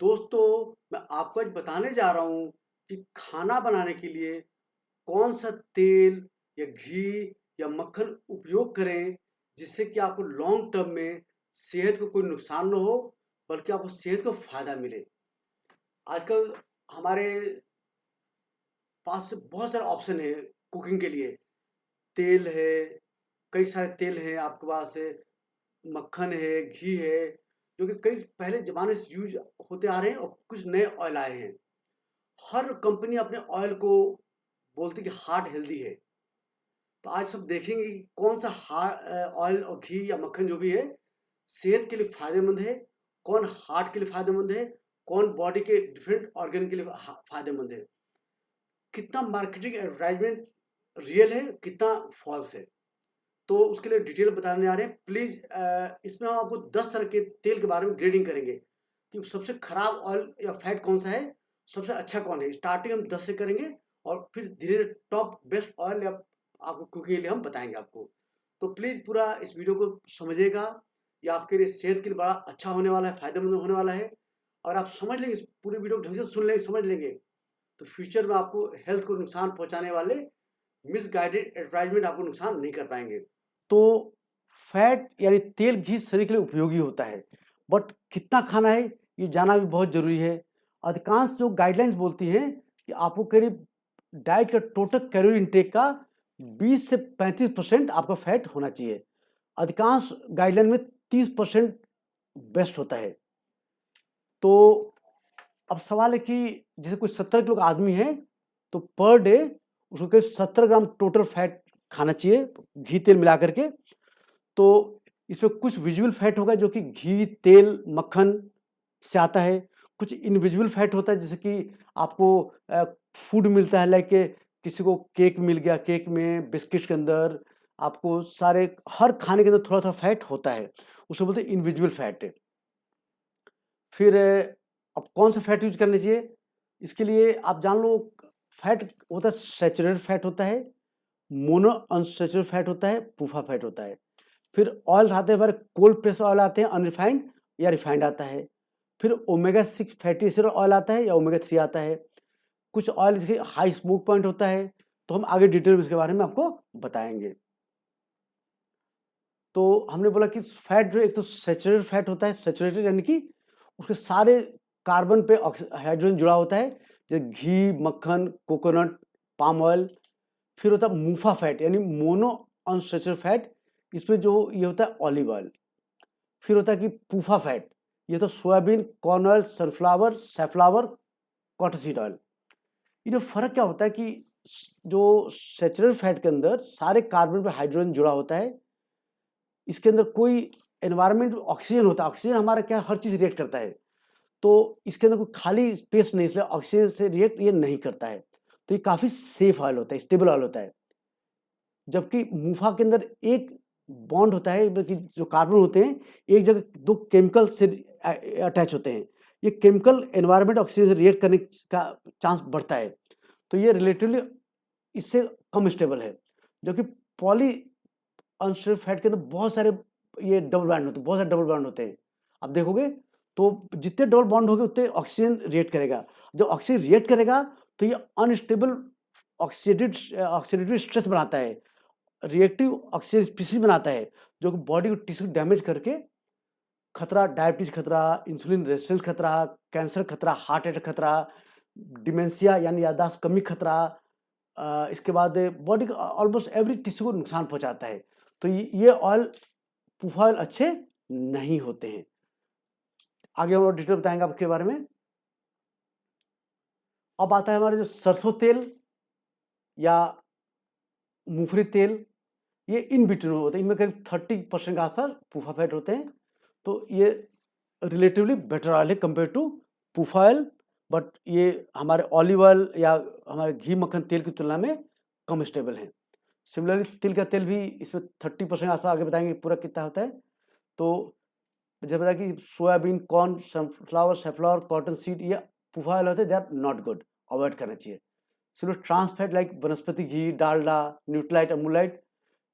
दोस्तों, मैं आपको आज बताने जा रहा हूँ कि खाना बनाने के लिए कौन-सा तेल या घी या मक्खन उपयोग करें, जिससे कि आपको लॉन्ग टर्म में सेहत को कोई नुकसान ना हो, बल्कि आपको सेहत को फ़ायदा मिले। आजकल हमारे पास बहुत सारे ऑप्शन हैं कुकिंग के लिए। तेल है, कई सारे तेल हैं आपके पास है, मक्खन है, घी है, जो कि कई पहले ज़माने से यूज़ होते आ रहे हैं और कुछ नए ऑयल आए हैं। हर कंपनी अपने ऑयल को बोलती है कि हार्ट हेल्दी है। तो आज सब देखेंगे कि कौन सा ऑयल और घी या मक्खन जो भी है, सेहत के लिए फ़ायदेमंद है, कौन हार्ट के लिए फ़ायदेमंद है, कौन बॉडी के डिफरेंट ऑर्गन के लिए फ़ायदेमंद है। कितना मार्केटिंग एडवर्टाइज़मेंट रियल है, कितना फ़ॉल्स है। तो उसके लिए डिटेल बताने आ रहे हैं। प्लीज़ इसमें हम आपको 10 तरह के तेल के बारे में ग्रेडिंग करेंगे कि सबसे खराब ऑयल या फैट कौन-सा है, सबसे अच्छा कौन है। स्टार्टिंग हम 10 से करेंगे और फिर धीरे-धीरे टॉप बेस्ट ऑयल या आपको कुकिंग के लिए हम बताएँगे आपको। तो प्लीज़ पूरा इस वीडियो को समझिएगा, ये आपके लिए सेहत के लिए बड़ा अच्छा होने वाला है, फ़ायदेमंद होने वाला है। और आप समझ लेंगे, इस पूरी वीडियो को ढंग से सुन लेंगे, समझ लेंगे, तो फ्यूचर में आपको हेल्थ को नुकसान पहुँचाने वाले मिसगाइडेड एडवर्टाइज़मेंट आपको नुकसान नहीं कर पाएँगे। तो फैट यानी तेल घी शरीर के लिए उपयोगी होता है, बट कितना खाना है ये जानना भी बहुत ज़रूरी है। अधिकांश जो गाइडलाइंस बोलती हैं कि आपको करीब डाइट का टोटल कैलोरी इंटेक का 20 से 35% आपका फैट होना चाहिए। अधिकांश गाइडलाइन में 30% बेस्ट होता है। तो अब सवाल है कि जैसे कोई 70 किलो का आदमी है, तो पर डे उसको करीब 70 ग्राम टोटल फैट खाना चाहिए, घी तेल मिला करके। तो इसमें कुछ विजुअल फैट होगा जो कि घी, तेल, मक्खन से आता है। कुछ इनविजिबल फैट होता है, जैसे कि आपको फूड मिलता है, लाइक किसी को केक मिल गया, केक में, बिस्किट के अंदर आपको सारे हर खाने के अंदर थोड़ा-थोड़ा फैट होता है। उसे बोलते हैं इनविजिबल फैट। फिर अब कौन सा फैट यूज़ करना चाहिए? इसके लिए आप जान लो, फैट होता है, सैचुरेटेड फैट होता है, मोनो अनसैचुरेटेड फैट होता है, पूफा फैट होता है। फिर ऑयल आते हैं हमारे, कोल्ड प्रेस्ड ऑयल आते हैं, अनरिफाइंड या रिफाइंड आता है। फिर ओमेगा 6 फैटी एसिड ऑयल आता है या ओमेगा 3 आता है। कुछ ऑयल देखिए हाई स्मोक पॉइंट होता है, तो हम आगे डिटेल में इसके बारे में आपको बताएँगे। तो हमने बोला कि फैट जो एक तो सैचुरेटेड फैट होता है, सैचुरेटेड यानी कि उसके सारे कार्बन पे हाइड्रोजन जुड़ा होता है, जैसे घी, मक्खन, कोकोनट, पाम ऑयल। फिर होता है मूफा फैट यानी मोनो अनसैचुरेटेड फैट, इसमें जो ये होता है ऑलिव ऑयल। फिर होता है कि पूफा फैट, ये तो soybean, corn oil, sunflower, safflower, cottonseed oil. इनमें फ़र्क क्या होता है कि जो सैचुरेटेड फैट के अंदर सारे कार्बन पे हाइड्रोजन जुड़ा होता है, इसके अंदर कोई एनवायरनमेंट ऑक्सीजन होता है। ऑक्सीजन हमारा क्या, हर चीज़ रिएक्ट करता है, तो इसके अंदर कोई खाली स्पेस नहीं, इसलिए ऑक्सीजन से रिएक्ट ये नहीं करता है। तो ये काफ़ी सेफ ऑयल होता है, स्टेबल ऑयल होता है। जबकि मूफा के अंदर एक बॉन्ड होता है, बल्कि जो कार्बन होते हैं एक जगह दो केमिकल से अटैच होते हैं। ये केमिकल एनवायरनमेंट ऑक्सीजन से रिएक्ट करने का चांस बढ़ता है, तो ये रिलेटिवली इससे कम स्टेबल है। जबकि पॉली अनसैचुरेटेड फैट के अंदर बहुत सारे ये डबल बॉन्ड होते हैं, बहुत सारे डबल बॉन्ड होते हैं। आप देखोगे तो जितने डबल बॉन्ड होंगे उतने ऑक्सीजन रिएक्ट करेगा। जब ऑक्सीजन रिएक्ट करेगा तो ये अनस्टेबल ऑक्सीडेटिव स्ट्रेस बनाता है, रिएक्टिव ऑक्सीजन स्पीशीज बनाता है, जो कि बॉडी को टिश्यू डैमेज करके खतरा, डायबिटीज खतरा, इंसुलिन रेजिस्टेंस खतरा, कैंसर खतरा, हार्ट अटैक खतरा, डिमेंशिया यानी याददाश्त कमी खतरा, इसके बाद बॉडी का ऑलमोस्ट एवरी टिश्यू को नुकसान पहुंचाता है। तो ये ऑयल, पूफा ऑयल अच्छे नहीं होते हैं। आगे हम और डिटेल बताएंगे आपके बारे में। अब आता है हमारे जो सरसों तेल या मूंगफली तेल, ये इन बिटवीन होते हैं। इनमें करीब 30% के आसपास पूफा फैट होते हैं, तो ये रिलेटिवली बेटर ऑयल है compare to PUFA oil. But ये हमारे ऑलिव ऑयल या हमारे घी, मक्खन, तेल की तुलना में कम स्टेबल है। सिमिलरली तिल का तेल भी इसमें 30% आसपास, आगे बताएंगे पूरा कितना होता है। तो जैसे बताया कि soybean, corn, sunflower, safflower, cotton seed, ये पूफा ऑयल होते हैं, they are not good, avoid करना चाहिए। सिर्फ ट्रांस फैट लाइक वनस्पति घी, डालडा, न्यूट्रालाइट, अमूलाइट,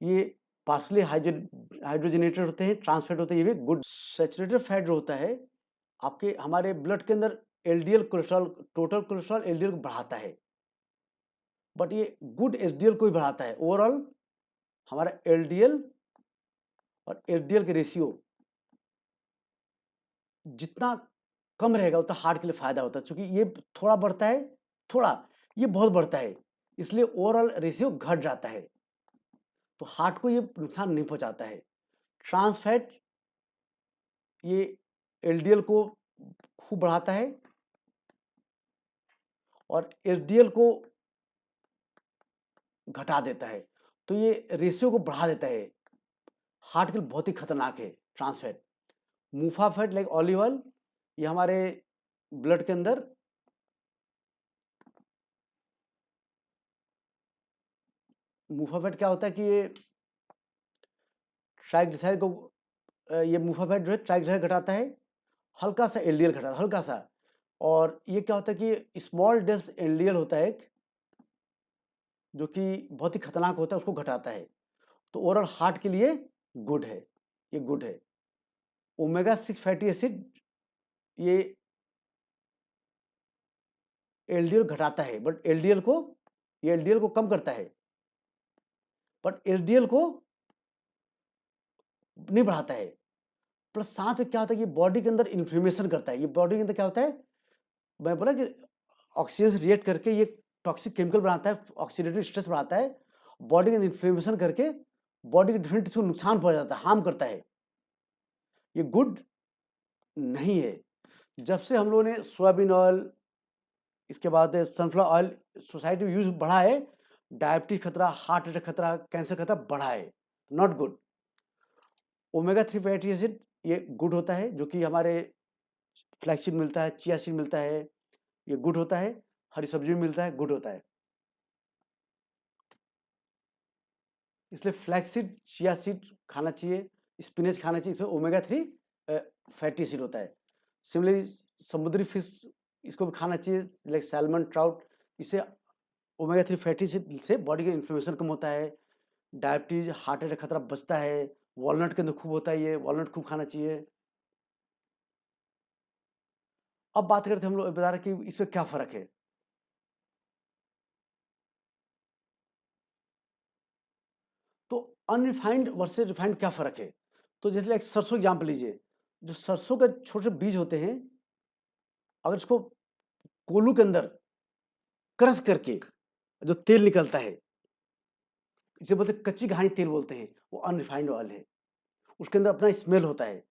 ये पार्शली हाइड्रोजनेटेड होते हैं, ट्रांस फैट होते हैं, ये भी गुड। सैचुरेटेड फैट जो होता है आपके हमारे ब्लड के अंदर LDL cholesterol, total cholesterol LDL को बढ़ाता है, बट ये गुड एचडीएल को भी बढ़ाता है। ओवरऑल हमारा एलडीएल और एचडीएल के रेशियो जितना कम रहेगा उतना हार्ट के लिए फायदा होता है, क्योंकि ये थोड़ा बढ़ता है, थोड़ा, ये बहुत बढ़ता है, इसलिए ओवरऑल रेशियो घट जाता है, तो हार्ट को ये नुकसान नहीं पहुंचाता है। ट्रांस फैट ये एलडीएल को खूब बढ़ाता है और एचडीएल को घटा देता है, तो ये रेशियो को बढ़ा देता है। हार्ट के लिए बहुत ही खतरनाक है trans fat. MUFA fat like olive oil, ये हमारे ब्लड के अंदर मुफा फैट क्या होता है कि ये ट्राइग्लिसराइड को, ये मुफा फैट जो है ट्राइग्लिसराइड घटाता है, हल्का सा एलडीएल घटाता है, हल्का सा। और ये क्या होता है कि स्मॉल डेल्स एलडीएल होता है एक, जो कि बहुत ही खतरनाक होता है, उसको घटाता है, तो ओवरऑल हार्ट के लिए गुड है, ये गुड है। ओमेगा 6 फैटी एसिड ये एलडीएल घटाता है, बट एलडीएल को, ये एलडीएल को कम करता है, बट एचडीएल को नहीं बढ़ाता है। प्लस साथ में क्या होता है कि बॉडी के अंदर इन्फ्लेमेशन करता है। ये बॉडी के अंदर क्या होता है, मैं बोला कि ऑक्सीजन से रिएक्ट करके ये टॉक्सिक केमिकल बनाता है, ऑक्सीडेटिव स्ट्रेस बढ़ाता है, बॉडी के इन्फ्लेमेशन करके बॉडी के डिफरेंट टिश्यू को नुकसान पहुंचाता है, हार्म करता है, ये गुड नहीं है। जब से हम लोगों ने सोयाबीन ऑयल, इसके बाद सनफ्लावर ऑयल सोसाइटी में यूज बढ़ा है, डायबिटीज खतरा, हार्ट अटैक खतरा, कैंसर खतरा बढ़ा है, not good. Omega 3 fatty acid ये गुड होता है, जो कि हमारे फ्लैक्सीड मिलता है, चिया सीड मिलता है, ये गुड होता है, हरी सब्जी में मिलता है, गुड होता है। इसलिए फ्लैक्सीड, चिया सीड खाना चाहिए, स्पिनच खाना चाहिए, इसमें ओमेगा 3 फैटी एसिड होता है। सिमिलरली समुद्री फिश, इसको भी खाना चाहिए, लाइक सैल्मन, ट्राउट, इससे ओमेगा 3 फैटी एसिड से बॉडी का इन्फ्लेमेशन कम होता है, डायबिटीज, हार्ट अटैक खतरा बचता है। वॉलनट के अंदर खूब होता है, ये वॉलनट खूब खाना चाहिए। अब बात करते हैं हम लोग, बता रहे कि इसमें क्या फर्क है। तो अनरिफाइंड वर्सेस रिफाइंड क्या फर्क है। तो जैसे एक सरसों एग्जाम्पल लीजिए, जो सरसों के छोटे छोटे बीज होते हैं, अगर इसको कोलू के अंदर क्रश करके जो तेल निकलता है, इसे बोलते कच्ची घानी तेल बोलते हैं, वो अनरिफाइंड ऑयल है, उसके अंदर अपना स्मेल होता है।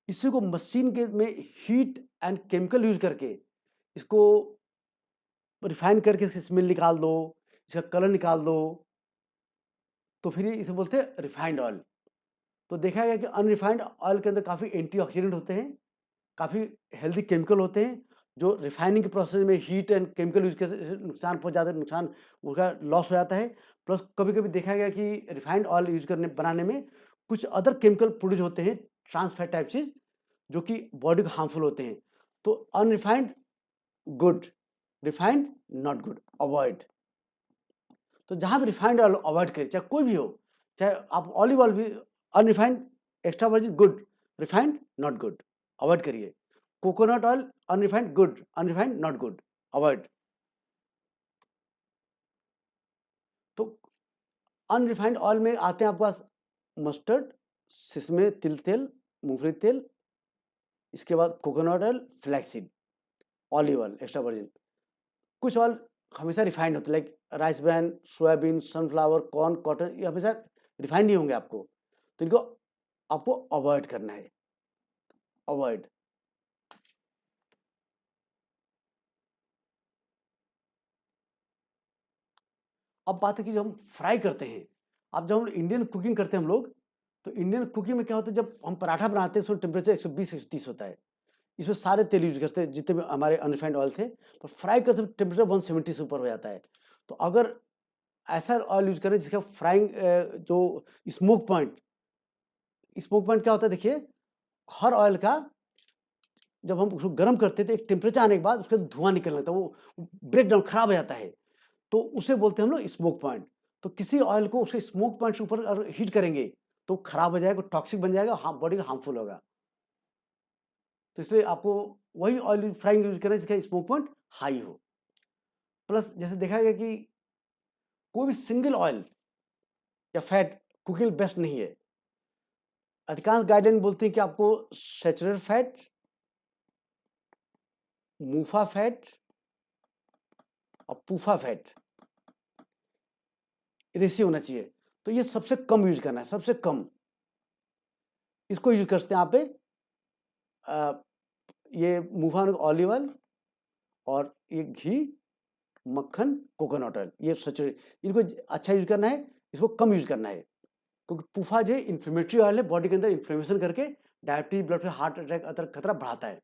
इसी को मशीन के में हीट एंड केमिकल यूज करके इसको रिफाइन करके इसकी स्मेल निकाल दो, इसका कलर निकाल दो, तो फिर इसे बोलते हैं रिफाइंड ऑयल। तो देखा गया कि अनरिफाइंड ऑयल के अंदर काफ़ी एंटीऑक्सीडेंट होते हैं, काफ़ी हेल्दी केमिकल होते हैं, जो रिफाइनिंग के प्रोसेस में हीट एंड केमिकल यूज करके नुकसान पहुंच जाते हैं, नुकसान उसका लॉस हो जाता है। प्लस कभी कभी देखा गया कि रिफाइंड ऑयल यूज करने बनाने में कुछ अदर केमिकल प्रोड्यूस होते हैं, ट्रांस फैट टाइप चीज, जो कि बॉडी को हार्मफुल होते हैं। तो unrefined good, refined not good, avoid. तो जहां भी रिफाइंड ऑयल अवॉइड करें, चाहे कोई भी हो, चाहे आप ऑलिव ऑयल भी, unrefined extra virgin good, refined not good, avoid करिए। Coconut oil unrefined good, unrefined not good, avoid. तो अनरिफाइंड ऑयल में आते हैं आपके पास मस्टर्ड, सिसमे तिल तेल, मूंगफली तेल, इसके बाद coconut oil, flaxseed, olive oil extra virgin. कुछ ऑयल हमेशा रिफाइंड होते हैं, like rice bran, soybean, sunflower, corn, cotton, ये हमेशा रिफाइंड नहीं होंगे आपको, तो इनको आपको अवॉइड करना है, अवॉइड। अब बात है कि जब हम फ्राई करते हैं, अब जब हम इंडियन कुकिंग करते हैं हम लोग, तो इंडियन कुकिंग में क्या होता है, जब हम पराठा बनाते हैं, उसमें टेम्परेचर 120-130 होता है, इसमें सारे तेल यूज करते हैं जितने भी हमारे अनरिफाइंड ऑयल थे, पर फ्राई करते हैं टेम्परेचर 170 से ऊपर हो जाता है। तो अगर ऐसा ऑयल यूज करें जिसका फ्राइंग जो स्मोक पॉइंट, स्मोक पॉइंट क्या होता है देखिए, हर ऑयल का जब हम उसको गर्म करते हैं तो एक टेम्परेचर आने के बाद उसका धुआं निकलने लगता है, वो ब्रेक डाउन खराब हो जाता है, तो उसे बोलते हैं हम लोग स्मोक पॉइंट। तो किसी ऑयल को उसके स्मोक पॉइंट से ऊपर अगर हीट करेंगे तो खराब हो जाएगा, टॉक्सिक बन जाएगा, हाँ बॉडी का हार्मफुल होगा। तो इसलिए आपको वही ऑयल फ्राइंग यूज करना है जिसका स्मोक पॉइंट हाई हो। प्लस जैसे देखा गया कि कोई भी सिंगल ऑयल या फैट कुकिंग बेस्ट नहीं है। अधिकांश गाइडलाइन बोलते हैं कि आपको सैचुरेटेड फैट, मूफा फैट और पूफा फैट रेशियो होना चाहिए। तो ये सबसे कम यूज करना है, सबसे कम इसको यूज करते हैं आप पे ये मूफा ऑलिव ऑयल और ये घी, मक्खन, कोकोनट ऑयल, ये सैचुरेटेड, इनको अच्छा यूज करना है, इसको कम यूज करना है। क्योंकि पूफा जो इन्फ्लेमेटरी ऑयल है, बॉडी के अंदर इन्फ्लेमेशन करके diabetes, blood pressure, heart attack other खतरा बढ़ाता है।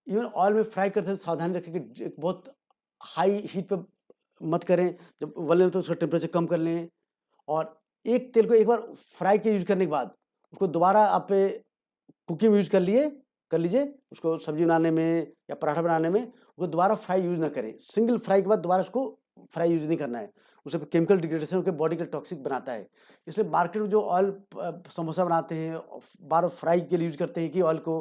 इवन ऑयल में फ्राई करते हैं सावधानी रखें कि बहुत हाई हीट पे मत करें, जब उबलने तो उसका टेम्परेचर कम कर लें। और एक तेल को एक बार फ्राई के यूज करने के बाद उसको दोबारा आप कुकिंग में यूज कर लीजिए, उसको सब्जी बनाने में या पराठा बनाने में उसको दोबारा फ्राई यूज ना करें। सिंगल फ्राई के बाद दोबारा उसको फ्राई यूज नहीं करना है, उससे केमिकल डिग्रेडेशन होकर बॉडी के टॉक्सिक बनाता है। इसलिए मार्केट में जो ऑयल समोसा बनाते हैं, बार फ्राई के लिए यूज करते हैं कि ऑयल को,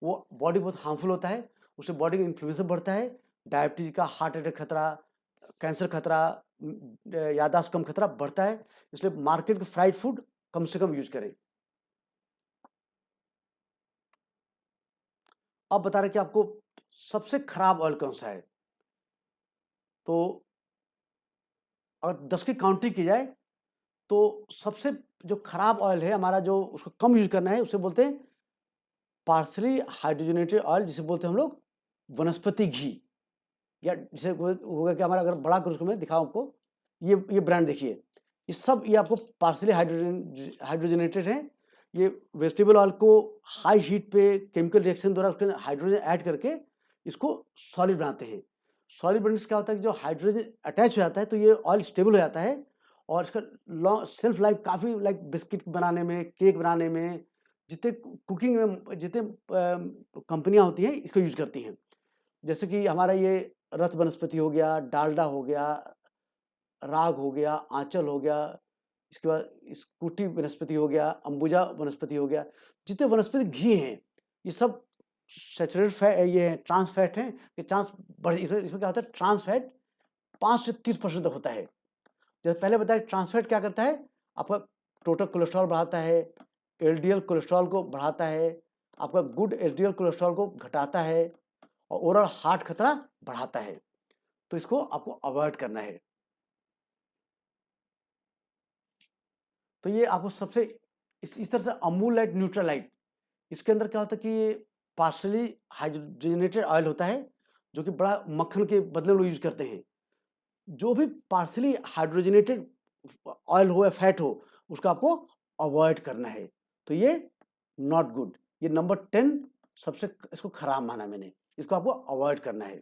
वो बॉडी बहुत हार्मफुल होता है, उससे बॉडी का इन्फ्लेमेशन बढ़ता है, डायबिटीज का, हार्ट अटैक खतरा, कैंसर खतरा, याददाश्त कम खतरा बढ़ता है। इसलिए मार्केट के फ्राइड फूड कम से कम यूज करें। अब बता रहे कि आपको सबसे खराब ऑयल कौन सा है। तो अगर 10 की काउंटिंग की जाए तो सबसे जो खराब ऑयल है हमारा, जो उसको कम यूज करना है, उसे बोलते हैं पार्सली हाइड्रोजनेटेड ऑयल, जिसे बोलते हैं हम लोग वनस्पति घी। या जैसे होगा कि हमारा, अगर बड़ा कर उसको मैं दिखाऊं आपको, ये ब्रांड देखिए, ये सब ये आपको पार्सली हाइड्रोजनेटेड है। ये वेजिटेबल ऑयल को हाई हीट पे केमिकल रिएक्शन द्वारा उसके हाइड्रोजन ऐड करके इसको सॉलिड बनाते हैं। सॉलिड बनने से क्या होता है कि जो हाइड्रोजन अटैच हो जाता है तो ये ऑयल स्टेबल हो जाता है, और इसका लॉन्ग सेल्फ लाइफ काफ़ी, लाइक बिस्किट बनाने में, केक बनाने में, जितने कुकिंग में जितने कंपनियां होती हैं इसको यूज करती हैं। जैसे कि हमारा ये रत वनस्पति हो गया, डालडा हो गया, राग हो गया, आंचल हो गया, इसके बाद स्कूटी वनस्पति हो गया, अंबुजा वनस्पति हो गया, जितने वनस्पति घी हैं ये सब सैचुरेटेड फैट, ये ट्रांस फैट हैं। ये ट्रांस इसमें क्या होता है, ट्रांस फैट 5 से 30% तक होता है। जैसे पहले बताया, ट्रांस फैट क्या करता है, आपका टोटल कोलेस्ट्रॉल बढ़ाता है, एलडीएल कोलेस्ट्रॉल को बढ़ाता है, आपका गुड एलडीएल कोलेस्ट्रॉल को घटाता है, और ओवरऑल हार्ट खतरा बढ़ाता है। तो इसको आपको अवॉइड करना है। तो ये आपको सबसे इस तरह से अमूल लाइट, न्यूट्रालाइट, इसके अंदर क्या होता है कि ये पार्शली हाइड्रोजनेटेड ऑयल होता है, जो कि बड़ा मक्खन के बदले में लोग यूज करते हैं। जो भी पार्शली हाइड्रोजनेटेड ऑयल हो या फैट हो, उसको आपको अवॉइड करना है। तो ये नॉट गुड, ये नंबर 10 सबसे इसको खराब माना मैंने, इसको आपको अवॉइड करना है।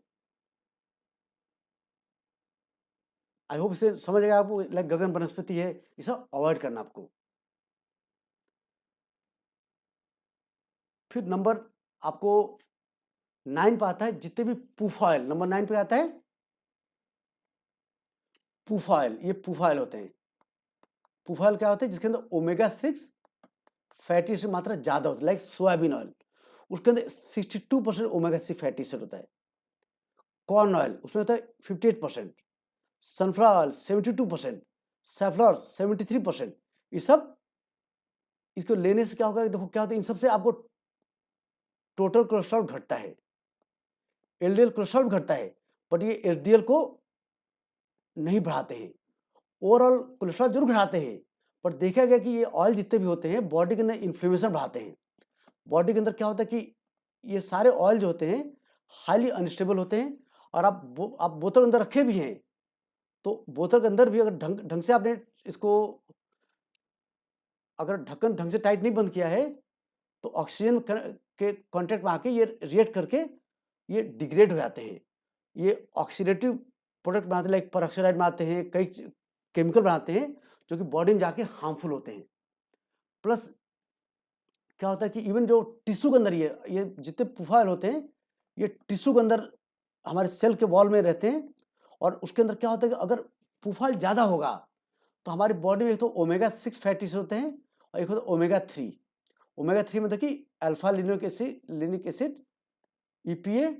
आई होप इसे समझ आएगा आपको, लाइक गगन वनस्पति है, इसे अवॉइड करना आपको। फिर नंबर आपको 9 पे आता है, जितने भी पूफा ऑयल, नंबर 9 पे आता है पूफा ऑयल। ये पूफा ऑयल होते हैं। पूफा ऑयल क्या होते हैं, जिसके अंदर ओमेगा 6 फैटी एसिड मात्रा ज्यादा होता है, लाइक सोयाबीन ऑयल, उसके अंदर 62% ओमेगा 6 फैटी एसिड होता है। कॉर्न ऑयल, उसमें होता है 58%, सनफ्लावर ऑयल 72%, सैफलॉर 73%। ये सब, इसको लेने से क्या होगा, देखो क्या होता है, इन सबसे आपको टोटल कोलेस्ट्रॉल घटता है, एलडीएल कोलेस्ट्रॉल घटता है, बट ये एचडीएल को नहीं बढ़ाते हैं। ओवरऑल कोलेस्ट्रॉल जरूर घटाते हैं, पर देखा गया कि ये ऑयल जितने भी होते हैं बॉडी के अंदर इन्फ्लेमेशन बढ़ाते हैं। बॉडी के अंदर क्या होता है कि ये सारे ऑयल जो होते हैं हाईली अनस्टेबल होते हैं, और आप बोतल अंदर रखे भी हैं, तो बोतल के अंदर भी अगर ढंग से आपने इसको, अगर ढक्कन ढंग से टाइट नहीं बंद किया है, तो ऑक्सीजन के कांटेक्ट में आके ये रिएक्ट करके ये डिग्रेड हो जाते हैं। ये ऑक्सीडेटिव प्रोडक्ट बनाते हैं, लाइक परऑक्साइड बनाते हैं, कई केमिकल बनाते हैं जो कि बॉडी में जाके हार्मफुल होते हैं। प्लस क्या होता है कि इवन जो टिश्यू के अंदर ये जितने प्रोफाइल होते हैं, ये टिश्यू के अंदर हमारे सेल के वॉल में रहते हैं, और उसके अंदर क्या होता है कि अगर प्रोफाइल ज़्यादा होगा तो हमारी बॉडी में एक तो ओमेगा 6 फैटी एसिड होते हैं, और एक होता है ओमेगा 3। ओमेगा 3 मतलब कि अल्फा लिनोलिक एसिड, EPA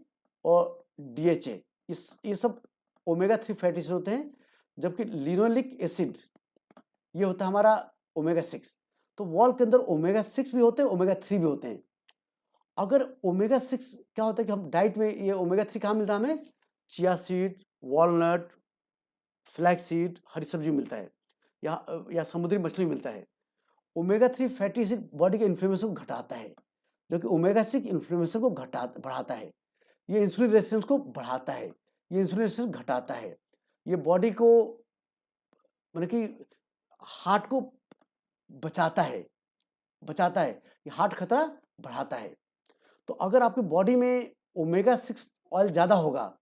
और DHA, ये सब ओमेगा 3 फैटी एसिड होते हैं, जबकि लिनोलिक एसिड ये होता है हमारा ओमेगा 6। तो वॉल के अंदर ओमेगा 6 भी होते हैं, ओमेगा 3 भी होते हैं। अगर ओमेगा 6 क्या होता है कि हम डाइट में ये ओमेगा 3 कहाँ मिलता है हमें? Chia seed, walnut, flax seed, हरी सब्जी मिलता है, या समुद्री मछली मिलता है। ओमेगा 3 फैटी एसिड बॉडी के इन्फ्लेमेशन को घटाता है, जबकि ओमेगा 6 इन्फ्लेमेशन को बढ़ाता है। ये इंसुलिन रेजिस्टेंस को बढ़ाता है, ये इंसुलिन रेजिस्टेंस घटाता है, ये बॉडी को मतलब कि हार्ट को बचाता है, ये हार्ट खतरा बढ़ाता है। तो अगर आपकी बॉडी में ओमेगा 6 ऑयल ज़्यादा होगा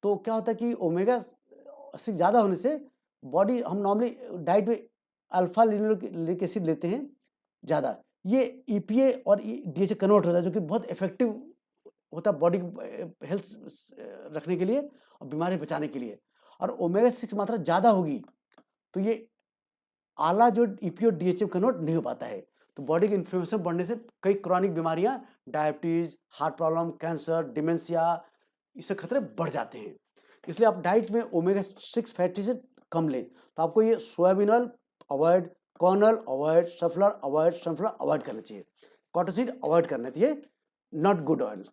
तो क्या होता है कि ओमेगा 6 ज़्यादा होने से बॉडी, हम नॉर्मली डाइट में अल्फा लिनोलिक एसिड लेते हैं ज़्यादा, ये EPA और DHA कन्वर्ट होता है, जो कि बहुत इफेक्टिव होता है बॉडी हेल्थ रखने के लिए और बीमारी बचाने के लिए। और ओमेगा 6 मात्रा ज़्यादा होगी तो ये आला जो EPA और DHA कन्वर्ट नहीं हो पाता है, तो बॉडी की इन्फ्लेमेशन बढ़ने से कई क्रॉनिक बीमारियां, diabetes, heart problem, cancer, dementia, इससे खतरे बढ़ जाते हैं। इसलिए आप डाइट में ओमेगा 6 फैटी एसिड कम लें। तो आपको ये soybean oil avoid, corn oil avoid, sunflower avoid करना चाहिए, कॉटनसीड अवॉइड करना चाहिए, नॉट गुड ऑयल।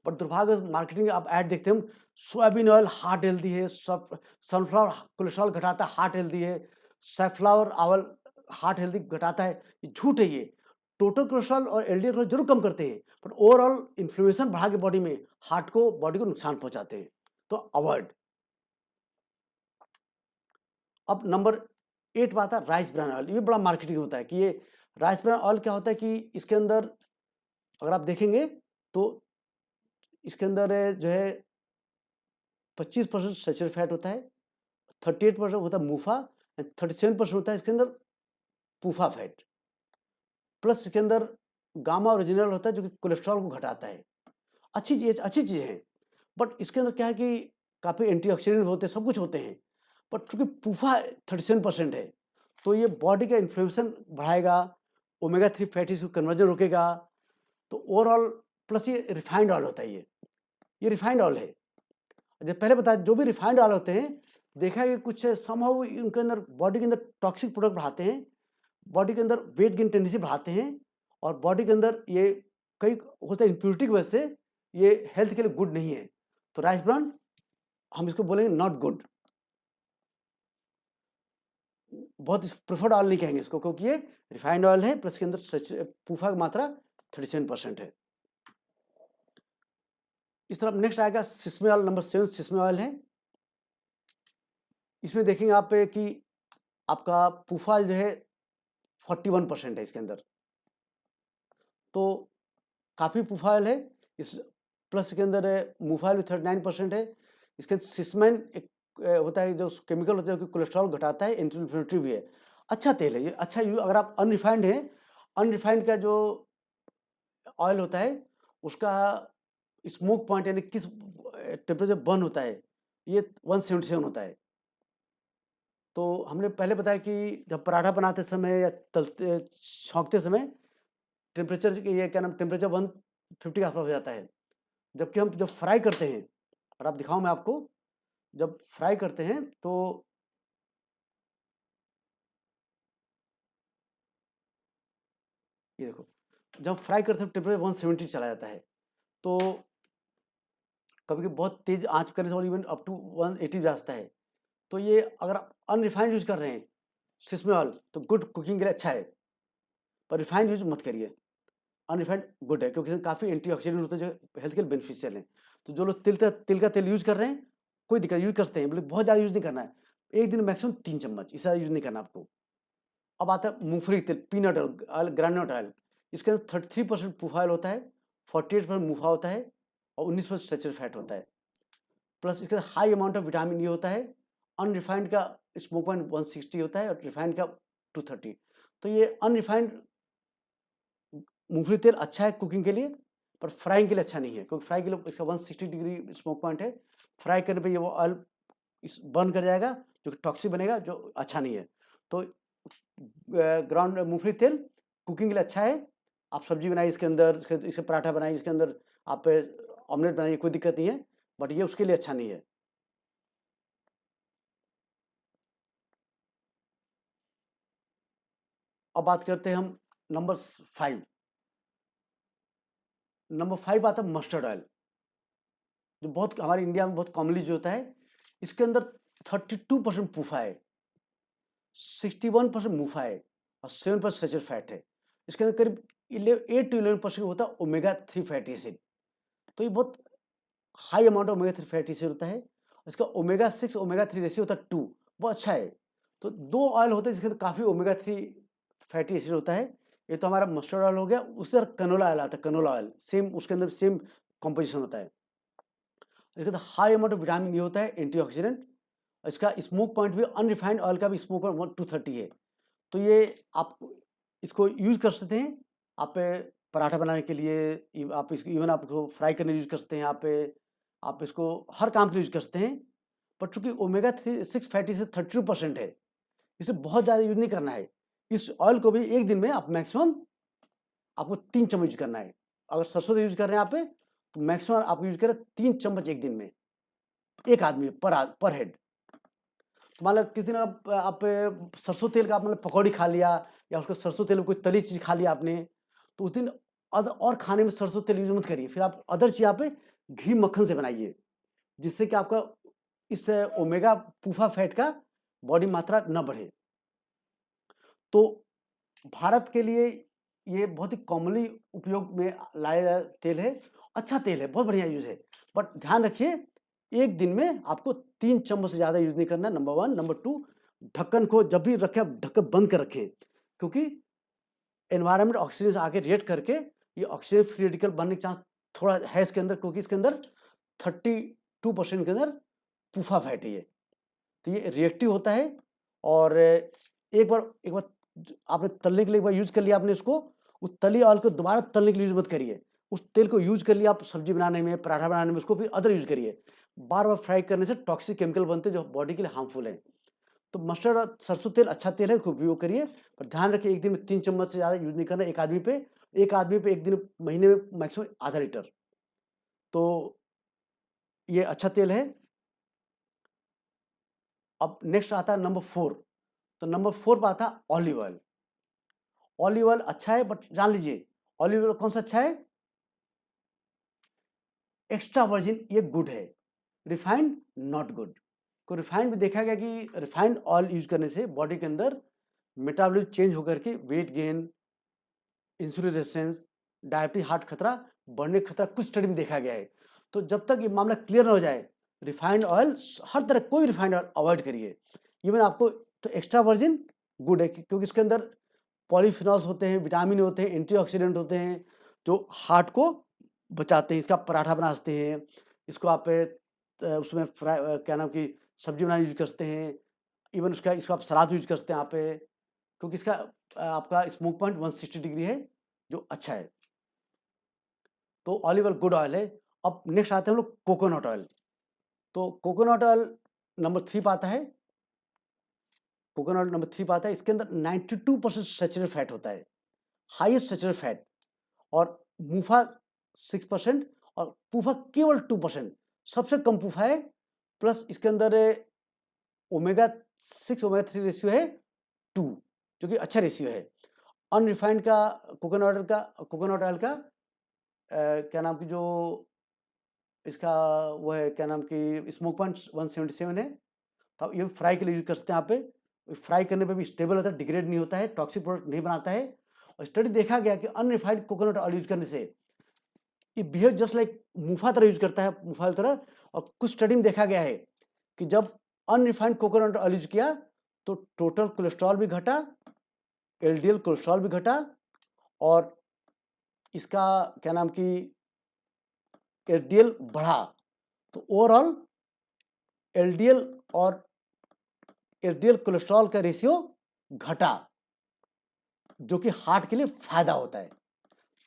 पर दुर्भाग्य मार्केटिंग आप ऐड देखते हैं, सोयाबीन ऑयल हार्ट हेल्दी है, सनफ्लावर कोलेस्ट्रॉल घटाता है, हार्ट हेल्दी है, सैफ्लावर ऑयल हार्ट हेल्दी घटाता है। ये झूठ है। ये टोटल कोलेस्ट्रॉल और LDL कोलेस्ट्रॉल जरूर कम करते हैं, पर ओवरऑल इन्फ्लेमेशन बढ़ा के बॉडी में हार्ट को, बॉडी को नुकसान पहुंचाते हैं, तो अवॉइड। अब नंबर 8 बात है राइस ब्रान ऑयल। ये बड़ा मार्केटिंग होता है कि ये राइस ब्रान ऑयल क्या होता है कि इसके अंदर अगर आप देखेंगे तो इसके अंदर जो है 25% सैचुरेटेड फैट होता है, 38% होता है मूफा, 37% होता है इसके अंदर पूफा फैट, प्लस इसके अंदर गामा ओरिजिनल होता है जो कि कोलेस्ट्रॉल को घटाता है। अच्छी चीज़ है, बट इसके अंदर क्या है कि काफ़ी एंटीऑक्सीडेंट होते हैं, सब कुछ होते हैं, बट चूंकि पूफा 37% है तो ये बॉडी का इन्फ्लेमेशन बढ़ाएगा, ओमेगा 3 फैटी एसिड कन्वर्जन रोकेगा। तो ओवरऑल प्लस ये रिफाइंड ऑयल होता है, ये रिफाइंड ऑयल है। जब पहले बताया, जो भी रिफाइंड ऑयल होते हैं देखा है कि कुछ समहाउ उनके अंदर बॉडी के अंदर टॉक्सिक प्रोडक्ट बढ़ाते हैं, बॉडी के अंदर वेट गेन टेंडेंसी बढ़ाते हैं, और बॉडी के अंदर ये कई होता है इम्प्योरिटी की वजह से ये हेल्थ के लिए गुड नहीं है। तो राइस ब्रान हम इसको बोलेंगे नॉट गुड, बहुत प्रेफर्ड ऑयल नहीं कहेंगे इसको, क्योंकि ये रिफाइंड ऑयल है, प्लस के अंदर पूफा की मात्रा 37% है। इस तरफ नेक्स्ट आएगा सिसमे ऑयल, नंबर 7 सिसमे ऑयल है। इसमें देखेंगे आप कि आपका पूफा जो है 41% है इसके अंदर, तो काफ़ी पूफा ऑयल है। इस प्लस के अंदर मूफा भी 39% है। इसके अंदर सिसमेन एक होता है जो केमिकल होता है जो कि कोलेस्ट्रॉल घटाता है, एंटी इन्फ्लेमेटरी भी है। अच्छा तेल है ये, अच्छा यूज। अगर आप अनरिफाइंड है, अनरिफाइंड का जो ऑयल होता है उसका स्मोक पॉइंट यानी किस टेम्परेचर बर्न होता है, ये 177 होता है। तो हमने पहले बताया कि जब पराठा बनाते समय या तलते छौंकते समय टेम्परेचर, ये क्या नाम, टेम्परेचर 150 के आसपास हो जाता है। जबकि हम जब फ्राई करते हैं, और आप दिखाऊं मैं आपको, जब फ्राई करते हैं तो ये देखो, जब फ्राई करते हैं टेम्परेचर 170 चला जाता है। तो कभी कभी बहुत तेज आंच करने से और इवन अप टू 180 जाता है। तो ये अगर आप अनरिफाइंड यूज कर रहे हैं सिसमे ऑयल तो गुड, कुकिंग के लिए अच्छा है, पर रिफाइंड यूज मत करिए। अनरिफाइंड गुड है क्योंकि इसमें काफ़ी एंटीऑक्सीडेंट होते हैं जो हेल्थ के लिए बेनिफिशियल हैं। तो जो लोग तिल का तेल यूज कर रहे हैं, कोई दिक्कत, यूज करते हैं, बोले बहुत ज़्यादा यूज नहीं करना है, एक दिन मैक्सिमम 3 चम्मच, इससे ज़्यादा यूज नहीं करना आपको। अब आता है मूंगफली तेल, पीनट ऑयल, ग्राउंडनट ऑयल। इसके अंदर 33% पूफा ऑयल होता है, 48% मूफा होता है, और 19% सैचुरेटेड फैट होता है। प्लस इसके अंदर high amount of vitamin E होता है। अनरिफाइंड का स्मोक पॉइंट 160 होता है और रिफाइंड का 230। तो ये अनरिफाइंड मूंगफली तेल अच्छा है कुकिंग के लिए, पर फ्राइंग के लिए अच्छा नहीं है, क्योंकि फ्राई के लिए इसका 160 डिग्री स्मोक पॉइंट है। फ्राई करने पे ये वो ऑयल बर्न कर जाएगा, जो कि टॉक्सिक बनेगा, जो अच्छा नहीं है। तो ग्राउंड मूंगफली तेल कुकिंग के लिए अच्छा है, आप सब्जी बनाइए इसके अंदर, इसके पराठा बनाइए, इसके अंदर आप ऑमलेट बनाइए, कोई दिक्कत नहीं है, बट ये उसके लिए अच्छा नहीं है। अब बात करते हैं हम नंबर 5। नंबर 5 आता है मस्टर्ड ऑयल, जो बहुत हमारे इंडिया में बहुत कॉमनली जो होता है। इसके अंदर 32% पूफा है, 61% मुफा है और 7% सैचुरेटेड फैट है। इसके अंदर करीब 8 to 11% होता है ओमेगा 3 फैटी एसिड। तो ये बहुत high amount of omega 3 fatty acid होता है। इसका ओमेगा 6 ओमेगा 3 रेशियो होता है 2, बहुत अच्छा है। तो 2 ऑयल होते हैं जिसके अंदर काफ़ी ओमेगा 3 फैटी एसिड होता है। ये तो हमारा मस्टर्ड ऑयल हो गया, उससे कनोला ऑयल आता है, कनोला ऑयल सेम, उसके अंदर सेम कॉम्पोजिशन होता है। इसके अंदर high amount of vitamin A होता है, एंटीऑक्सीडेंट। इसका स्मोक पॉइंट भी अनरिफाइंड ऑयल का भी स्मोक पॉइंट 230 है। तो ये आप इसको यूज कर सकते हैं, आप पराठा बनाने के लिए, आप इसको इवन आपको फ्राई करने यूज कर सकते हैं, आप इसको हर काम के लिए यूज कर सकते हैं। पर चूंकि ओमेगा 6 फैटी से 32% है, इसे बहुत ज़्यादा यूज नहीं करना है। इस ऑयल को भी एक दिन में आप मैक्सिमम आपको 3 चम्मच यूज करना है। अगर सरसों यूज कर रहे हैं आप, तो मैक्सिमम आप यूज करें 3 चम्मच एक दिन में, एक आदमी पर हेड। तो मान लो किस दिन आप सरसों तेल का मतलब पकौड़ी खा लिया, या उसको सरसों तेल में कोई तली चीज खा लिया आपने, तो उस दिन और खाने में सरसों तेल यूज मत करिए। फिर आप अदर चीज आप घी मक्खन से बनाइए, जिससे कि आपका इस ओमेगा पूफा फैट का बॉडी मात्रा न बढ़े। तो भारत के लिए ये बहुत ही कॉमनली उपयोग में लाया गया तेल है, अच्छा तेल है, बहुत बढ़िया यूज है। बट ध्यान रखिए, एक दिन में आपको 3 चम्मच से ज़्यादा यूज नहीं करना, नंबर 1। नंबर 2, ढक्कन को जब भी रखें आप ढक्कन बंद कर रखें, क्योंकि एनवायरनमेंट ऑक्सीजन से आगे रिएक्ट करके ये ऑक्सीजन फ्री रेडिकल बनने का चांस थोड़ा है इसके अंदर, क्योंकि इसके अंदर 32% के अंदर पूफा फैट है। तो ये रिएक्टिव होता है। और एक बार आपने तलने के लिए एक बार यूज कर लिया आपने इसको, उस तली ऑयल को दोबारा तलने के लिए यूज मत करिए। उस तेल को यूज कर लिया आप सब्जी बनाने में, पराठा बनाने में, उसको फिर अदर यूज करिए। बार बार फ्राई करने से टॉक्सिक केमिकल बनते हैं जो बॉडी के लिए हार्मफुल है। तो मस्टर्ड और सरसों तेल अच्छा तेल है, खूब उपयोग करिए, पर ध्यान रखिए एक दिन में 3 चम्मच से ज़्यादा यूज नहीं करना एक आदमी पे। एक आदमी पे एक दिन महीने में मैक्सिमम आधा लीटर। तो ये अच्छा तेल है। अब नेक्स्ट आता है नंबर 4। तो नंबर 4 पर आता है ऑलिव ऑयल। ऑलिव ऑयल अच्छा है, बट जान लीजिए ऑलिव ऑयल कौन सा अच्छा है, एक्स्ट्रा वर्जिन ये गुड है, रिफाइंड नॉट गुड। को रिफाइंड भी देखा गया कि रिफाइंड ऑयल यूज करने से बॉडी के अंदर मेटाबॉलिज्म चेंज होकर के weight gain, insulin resistance, diabetes, heart खतरा बढ़ने का खतरा कुछ स्टडी में देखा गया है। तो जब तक ये मामला क्लियर ना हो जाए, रिफाइंड ऑयल हर तरह कोई रिफाइंड ऑयल अवॉइड करिए। इवन आपको तो एक्स्ट्रा वर्जिन गुड है, क्योंकि इसके अंदर पॉलीफिनॉल्स होते हैं, विटामिन होते हैं, एंटीऑक्सीडेंट होते हैं, जो हार्ट को बचाते हैं। इसका पराठा बना सकते हैं, इसको आप उसमें फ्राई क्या नाम की सब्जी बनाने यूज कर सकते हैं। इवन इसको आप सलाद यूज कर सकते हैं आप, क्योंकि इसका आपका स्मोक पॉइंट 160 डिग्री है, जो अच्छा है। तो ऑलिव ऑयल गुड ऑयल है। अब नेक्स्ट आते हैं हम लोग कोकोनट ऑयल। तो कोकोनट ऑयल नंबर 3 पे आता है। कोकोनट नंबर 3 पे आता है। इसके अंदर 92% सैचुरेटेड फैट होता है, हाईएस्ट सैचुरेटेड फैट। और मूफा 6% और पूफा केवल 2%, सबसे कम पूफा है। प्लस इसके अंदर ओमेगा 6 ओमेगा 3 रेशियो है 2, जो कि अच्छा रेशियो है। अनरिफाइंड का कोकोनट ऑयल का क्या नाम की जो इसका वो है, क्या नाम की स्मोक पॉइंट 177 है। तो ये फ्राई के लिए यूज कर सकते हैं आप पे। फ्राई करने पे भी स्टेबल होता है, डिग्रेड नहीं होता है, टॉक्सिक प्रोडक्ट नहीं बनाता है। और स्टडी देखा गया कि अनरिफाइंड कोकोनट ऑयल यूज करने से ये बिहेव जस्ट लाइक मुफा तरह यूज करता है, मुफा तरह। और कुछ स्टडी में देखा गया है कि जब अनरिफाइंड कोकोनट ऑयल यूज किया तो टोटल कोलेस्ट्रॉल भी घटा, एलडीएल कोलेस्ट्रॉल भी घटा, और इसका क्या नाम की एलडीएल बढ़ा। तो ओवरऑल एलडीएल और एलडीएल कोलेस्ट्रॉल का रेशियो घटा, जो कि हार्ट के लिए फायदा होता है।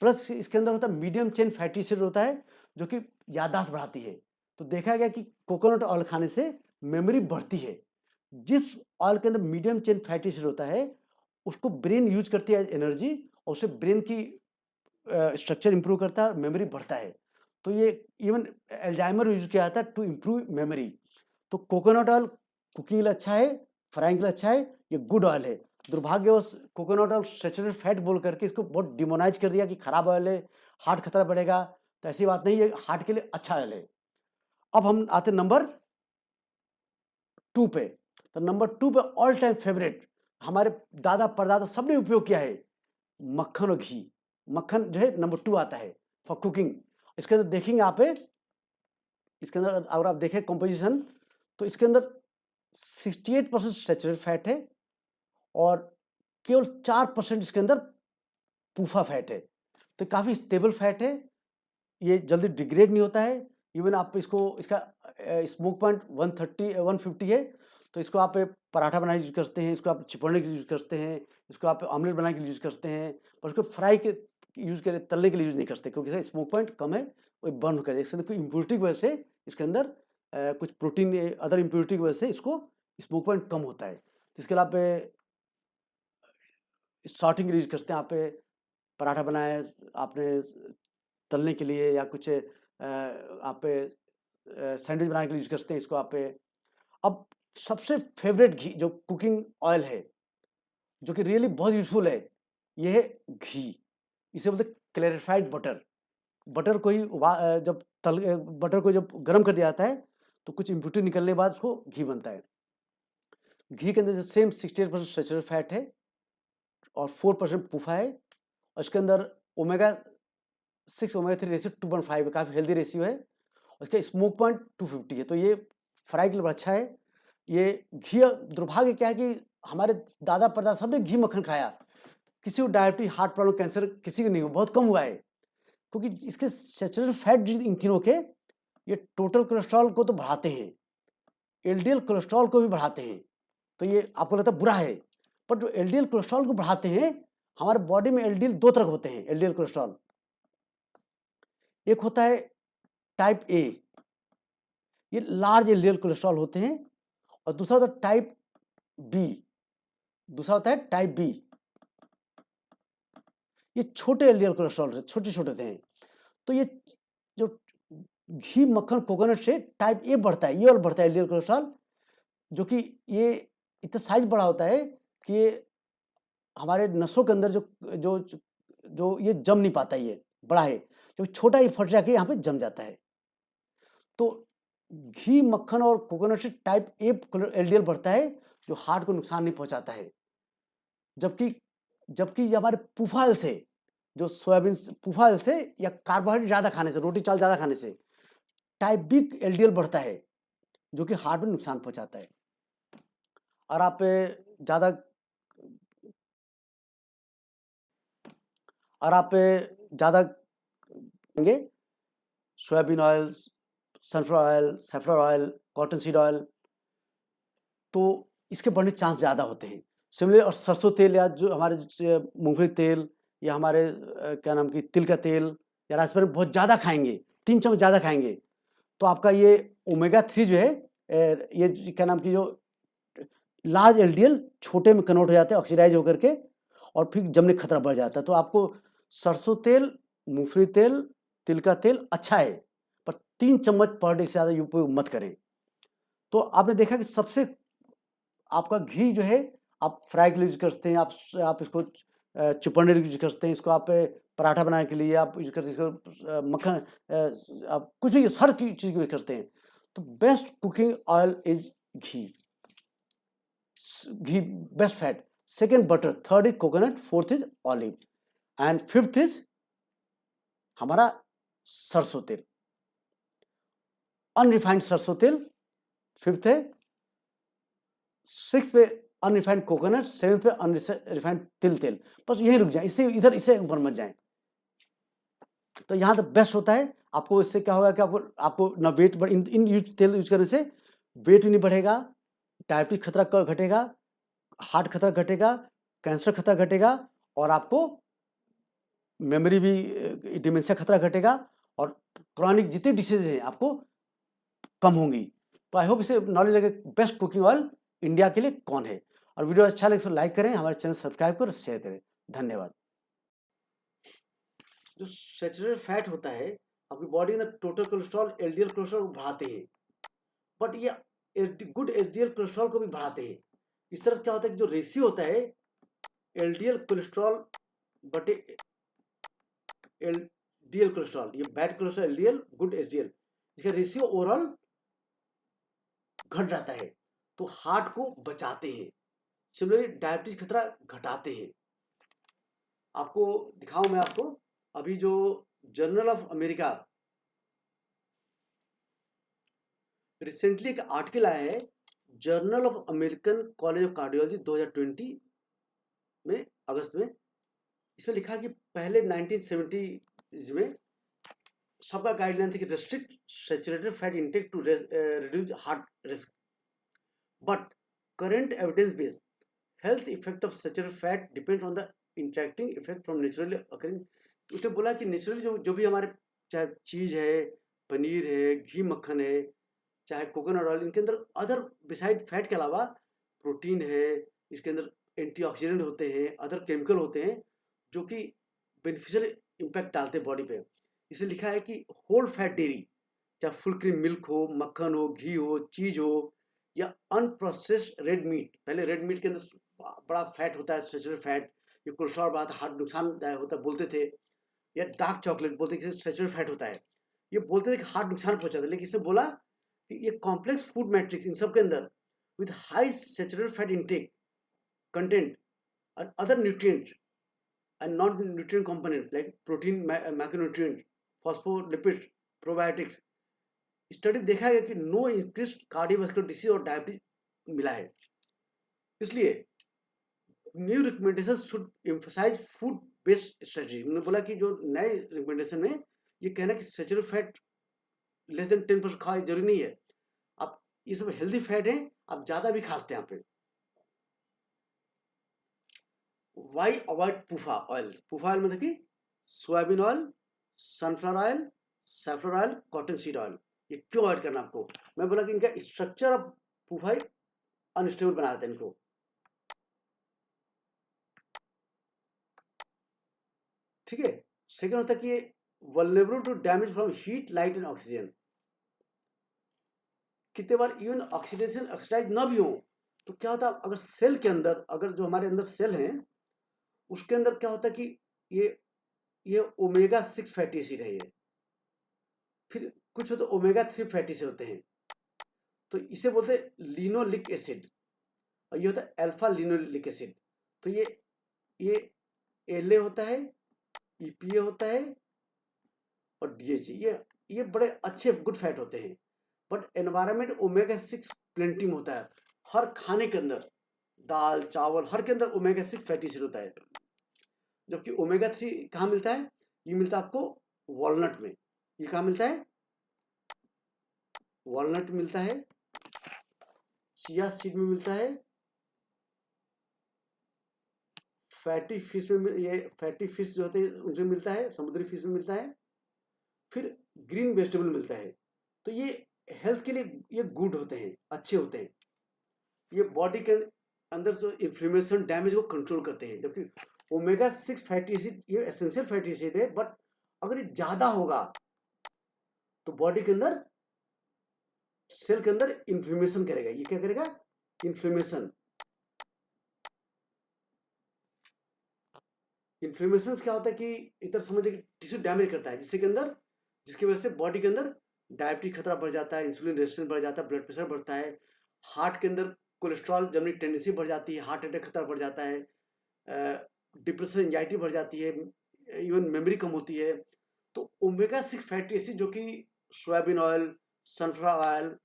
प्लस इसके अंदर होता है मीडियम चेन फैटी एसिड होता है, जो कि याददाश्त बढ़ाती है। तो देखा गया कि कोकोनट ऑयल खाने से मेमोरी बढ़ती है। जिस ऑयल के अंदर मीडियम चेन फैटी एसिड होता है, उसको ब्रेन यूज करती है एज एनर्जी, और उससे ब्रेन की स्ट्रक्चर इंप्रूव करता है और मेमोरी बढ़ता है। तो ये इवन अल्जाइमर यूज किया जाता है टू इम्प्रूव मेमोरी। तो कोकोनट ऑयल कुकिंग के लिए अच्छा है, फ्राइंग के लिए अच्छा है, ये गुड ऑयल है। दुर्भाग्यवश कोकोनट ऑयल सैचुरेटेड फैट बोल करके इसको बहुत डिमोनाइज कर दिया कि खराब ऑयल है, हार्ट खतरा बढ़ेगा। तो ऐसी बात नहीं है, हार्ट के लिए अच्छा ऑयल है। अब हम आते नंबर 2 पे। तो नंबर 2 पे ऑल टाइम फेवरेट, हमारे दादा परदादा सबने उपयोग किया है, मक्खन और घी। मक्खन जो है नंबर 2 आता है फॉर कुकिंग। इसके अंदर देखेंगे आप, इसके अंदर अगर आप देखें कंपोजिशन, तो इसके अंदर 68% सैचुरेटेड फैट है और केवल 4% इसके अंदर पूफा फैट है। तो काफ़ी स्टेबल फैट है, ये जल्दी डिग्रेड नहीं होता है। इवन आप इसको, इसका स्मोक पॉइंट 130 150 है। तो इसको आप पराठा बनाने यूज करते हैं, इसको आप चिपड़ने के लिए यूज करते हैं, इसको आप ऑमलेट बनाने के लिए यूज करते हैं, पर इसको फ्राई के यूज करें, तलने के लिए यूज नहीं करते, क्योंकि इसका स्मोक पॉइंट कम है, वो बर्न करे। इसके अंदर कोई इम्प्योरिटी की वजह से इसके अंदर कुछ प्रोटीन अदर इम्प्योरिटी की वजह से इसको स्मोक पॉइंट कम होता है। तो इसके अलावा सॉर्टिंग के लिए यूज करते हैं। आप पराठा बनाए आपने तलने के लिए, या कुछ आप सैंडविच बनाने के लिए यूज करते हैं इसको आप। अब सबसे फेवरेट घी जो कुकिंग ऑयल है, जो कि रियली बहुत यूजफुल है, ये है घी। इसे बोलते क्लैरिफाइड बटर। बटर को ही जब बटर को जब गर्म कर दिया जाता है तो कुछ इम्प्योरिटी निकलने के बाद उसको घी बनता है। घी के अंदर सेम 68% सैचुरेटेड फैट है और 4% पूफा है, और इसके अंदर ओमेगा 6 ओमेगा 3 रेशियो 2.5 है, काफ़ी हेल्दी रेशियो है। उसका स्मोक पॉइंट 250 है। तो ये फ्राई के लिए बड़ा अच्छा है। ये घी, दुर्भाग्य क्या है कि हमारे दादा परदादा सबने घी मक्खन खाया, किसी को डायबिटीज, हार्ट प्रॉब्लम, कैंसर किसी को नहीं हुआ, बहुत कम हुआ है, क्योंकि इसके सैचुरेटेड फैट इन तीनों के, ये टोटल कोलेस्ट्रॉल को तो बढ़ाते हैं, एलडीएल कोलेस्ट्रॉल को भी बढ़ाते हैं। तो ये आपको लगता है बुरा है, पर जो एलडीएल कोलेस्ट्रॉल को बढ़ाते हैं, हमारे बॉडी में एलडीएल दो तरह के होते हैं। एलडीएल कोलेस्ट्रॉल एक होता है टाइप ए, ये लार्ज एलडीएल कोलेस्ट्रॉल होते हैं, और दूसरा होता है टाइप बी, दूसरा होता है टाइप बी, ये छोटे एलडीएल कोलेस्ट्रॉल, छोटे छोटे होते हैं। तो ये जो घी मक्खन कोकोनट से टाइप ए बढ़ता है, ये और बढ़ता है एलडीएल कोलेस्ट्रॉल, जो कि ये इतना साइज बड़ा होता है कि ये हमारे नसों के अंदर जो जो जो ये जम नहीं पाता, ये बड़ा है, जो छोटा ही फट जाके यहाँ पे जम जाता है। तो घी मक्खन और कोकोनट से टाइप ए एलडीएल बढ़ता है, जो हार्ट को नुकसान नहीं पहुंचाता है। जबकि जबकि हमारे पूफा से, जो सोयाबीन पूफा से या कार्बोहाइड्रेट ज़्यादा खाने से, रोटी चावल ज़्यादा खाने से टाइप बी एलडीएल बढ़ता है, जो कि हार्ट में नुकसान पहुंचाता है। और आप ज़्यादा लेंगे soybean oil, sunflower oil, saffron oil, cotton seed oil, तो इसके बढ़ने चांस ज़्यादा होते हैं। सिमिलरली, और सरसों तेल, या जो हमारे मूंगफली तेल, या हमारे क्या नाम की तिल का तेल या राइस ब्रान बहुत ज़्यादा खाएंगे, 3 चम्मच ज़्यादा खाएंगे, तो आपका ये ओमेगा 3 जो है, ये क्या नाम की जो लार्ज एलडीएल छोटे में कन्वर्ट हो जाते हैं ऑक्सीडाइज होकर के, और फिर जमने का खतरा बढ़ जाता है। तो आपको सरसों तेल, मूंगफली तेल, तिल का तेल अच्छा है, पर 3 चम्मच पर डे से ज़्यादा उपयोग मत करें। तो आपने देखा कि सबसे आपका घी जो है, आप फ्राई के लिए यूज करते हैं, आप इसको चिपड़ने के लिए यूज करते हैं, इसको आप पराठा बनाने के लिए आप यूज करते हैं, इसको मक्खन, आप कुछ भी हर चीज़ यूज करते हैं। तो best cooking oil is ghee. Ghee best fat, second butter, third is coconut, fourth is olive, and fifth is हमारा सरसों तेल, अनरिफाइंड सरसों तेल फिफ्थ है, सिक्स पे अनरिफाइंड कोकोनट, सेवन पे अनरिफाइंड तिल तेल। बस यही रुक जाए, इससे ऊपर मत जाए। तो यहाँ तो बेस्ट होता है। आपको इससे क्या होगा कि आपको ना वेट बढ़, इन तेल यूज करने से वेट भी नहीं बढ़ेगा, डायबिटीज खतरा घटेगा, हार्ट खतरा घटेगा, कैंसर खतरा घटेगा, और आपको मेमोरी भी, डिमेंशिया खतरा घटेगा, और क्रॉनिक जितने डिसीज हैं आपको कम होंगी। तो आई होप इसे नॉलेज लगे बेस्ट कुकिंग ऑयल इंडिया के लिए कौन है। और वीडियो अच्छा लगे तो लाइक करें, हमारे चैनल सब्सक्राइब करें, शेयर करें। धन्यवाद। जो सैचुरेटेड फैट होता है आपकी बॉडी में टोटल कोलेस्ट्रॉल एलडीएल कोलेस्ट्रॉल बढ़ाते हैं, बट ये गुड एलडीएल कोलेस्ट्रॉल को भी बढ़ाते हैं। इस तरह क्या होता है कि जो रेशियो होता है एलडीएल कोलेस्ट्रॉल बटे एलडीएल कोलेस्ट्रॉल, ये bad cholesterol LDL good HDL, इसका रेशियो ओवरऑल घट जाता है, तो हार्ट को बचाते हैं। सिमिलरली डायबिटीज खतरा घटाते हैं। आपको दिखाऊं मैं आपको अभी जो जर्नल ऑफ अमेरिका रिसेंटली एक आर्टिकल आया है, journal of American college of cardiology 2020 में अगस्त में, इसमें लिखा है कि पहले 1970 में सबका गाइडलाइन थी कि restrict saturated fat intake to reduce heart risk, but current evidence based health effect of saturated fat depend on the interacting effect from naturally occurring. उसने बोला कि नेचुरली जो भी हमारे चाहे चीज़ है, पनीर है, घी मक्खन है, चाहे कोकोनट ऑयल, इनके अंदर अदर बिसाइड फैट के अलावा प्रोटीन है, इसके अंदर एंटीऑक्सीडेंट होते हैं, अदर केमिकल होते हैं जो कि बेनिफिशियल इम्पैक्ट डालते हैं बॉडी पे। इसे लिखा है कि होल फैट डेयरी, चाहे फुल क्रीम मिल्क हो, मक्खन हो, घी हो, चीज़ हो, या अनप्रोसेस्ड रेड मीट, पहले रेड मीट के अंदर बड़ा फैट होता है, सैचुरेटेड फैट, ये कोलेस्ट्रॉल बढ़ाता है, हार्ट नुकसानदायक होता है बोलते थे, या डार्क चॉकलेट बोलते थे सैचुरेटेड फैट होता है, ये बोलते थे कि हार्ट नुकसान पहुंचाता है। लेकिन इसने बोला कि ये कॉम्प्लेक्स फूड मैट्रिक्स इन सब के अंदर with high saturated fat intake content and other nutrients and non-nutrient components like protein, macronutrients, phospholipids, probiotics, study देखा गया कि नो इंक्रीज कार्डियोवास्कुलर डिसीज और डायबिटीज मिला है। इसलिए new recommendation should emphasise food based strategy. उन्होंने बोला कि जो नए रिकमेंडेशन में ये कहना कि सैचुरेटेड फैट लेस देन 10% खाए जरूरी नहीं है, आप ये सब हेल्दी फैट है, आप ज़्यादा भी खा सकते हैं यहाँ पे। Y avoid पूफा oil? पूफा ऑयल मतलब कि soybean oil, sunflower oil, saffron oil, cotton seed oil, ये क्यों अवॉइड करना आपको? मैं बोला कि इनका स्ट्रक्चर ऑफ पूफा अनस्टेबल बना देता है इनको। ठीक है। सेकेंड होता है कि ये vulnerable to damage from heat, light and oxygen. कितने बार इवन ऑक्सीडेशन ऑक्सीडाइज ना भी हो तो क्या होता है, अगर सेल के अंदर, अगर जो हमारे अंदर सेल हैं उसके अंदर क्या होता है कि ये ओमेगा 6 फैटी एसिड है ये, फिर कुछ होते ओमेगा 3 फैटी एसिड होते हैं, तो इसे बोलते हैं लिनोलिक एसिड, और ये होता है अल्फा लिनोलिक एसिड। तो ये एल होता है, ईपीए होता है और डीएचए, ये बड़े अच्छे गुड फैट होते हैं। बट एनवायरमेंट ओमेगा 6 प्लेंटिंग होता है हर खाने के अंदर, दाल चावल हर के अंदर ओमेगा 6 फैटी एसिड होता है। जबकि ओमेगा 3 कहाँ मिलता है? ये मिलता है आपको वॉलनट में। ये कहाँ मिलता है? वॉलनट मिलता है, चिया सीड में मिलता है, फैटी फिश में, ये फैटी फिश जो होते हैं उनसे मिलता है, समुद्री फिश में मिलता है, फिर ग्रीन वेजिटेबल मिलता है। तो ये हेल्थ के लिए ये गुड होते हैं, अच्छे होते हैं। ये बॉडी के अंदर जो इन्फ्लेमेशन डैमेज को कंट्रोल करते हैं। जबकि ओमेगा 6 फैटी एसिड ये एसेंशियल फैटी एसिड है, बट अगर ये ज़्यादा होगा तो बॉडी के अंदर, सेल के अंदर इन्फ्लेमेशन करेगा। ये क्या करेगा? इन्फ्लेमेशन। इन्फ्लेमेशन क्या होता है कि इधर समझिए कि टिश्यू डैमेज करता है, जिसकी वजह से बॉडी के अंदर डायबिटीज खतरा बढ़ जाता है, इंसुलिन रेजिस्टेंस बढ़ जाता है, ब्लड प्रेशर बढ़ता है, हार्ट के अंदर कोलेस्ट्रॉल जमने की टेंडेंसी बढ़ जाती है, हार्ट अटैक खतरा बढ़ जाता है, डिप्रेशन एंजाइटी बढ़ जाती है, इवन मेमोरी कम होती है। तो ओमेगा 6 फैटी एसिड जो कि soybean oil, sunflower oil,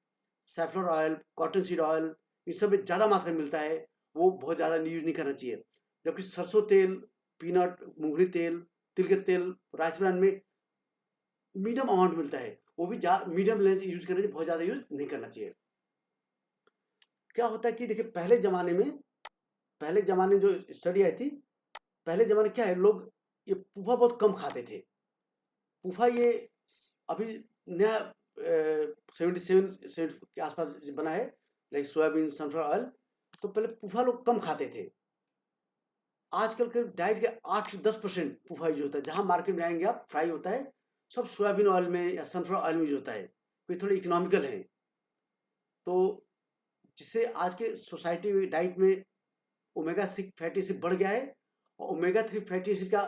saffron oil, cotton seed oil, इन सब में ज़्यादा मात्रा में मिलता है, वो बहुत ज़्यादा यूज नहीं करना चाहिए। जबकि सरसों तेल, पीनट, मूंगफली तेल, तिल के तेल, राइस ब्रान में मीडियम अमाउंट मिलता है, वो भी मीडियम लेंथ यूज करना चाहिए, बहुत ज़्यादा यूज नहीं करना चाहिए। क्या होता है कि देखिए पहले ज़माने में जो स्टडी आई थी, पहले ज़माने क्या है, लोग ये पूफा बहुत कम खाते थे। पूफा ये अभी नया 77 के आसपास बना है, लाइक सोयाबीन, सनफ्लावर ऑयल। तो पहले पूफा लोग कम खाते थे, आजकल के डाइट के 8 से 10% फूफा यूज होता है। जहाँ मार्केट में आएंगे आप फ्राई होता है, सब सोयाबीन ऑयल में या सनफ्लावर ऑयल में यूज होता है, कोई थोड़े इकोनॉमिकल है। तो जिससे आज के सोसाइटी में डाइट में ओमेगा 6 फैटी एसिड बढ़ गया है और ओमेगा 3 फैटी एसिड का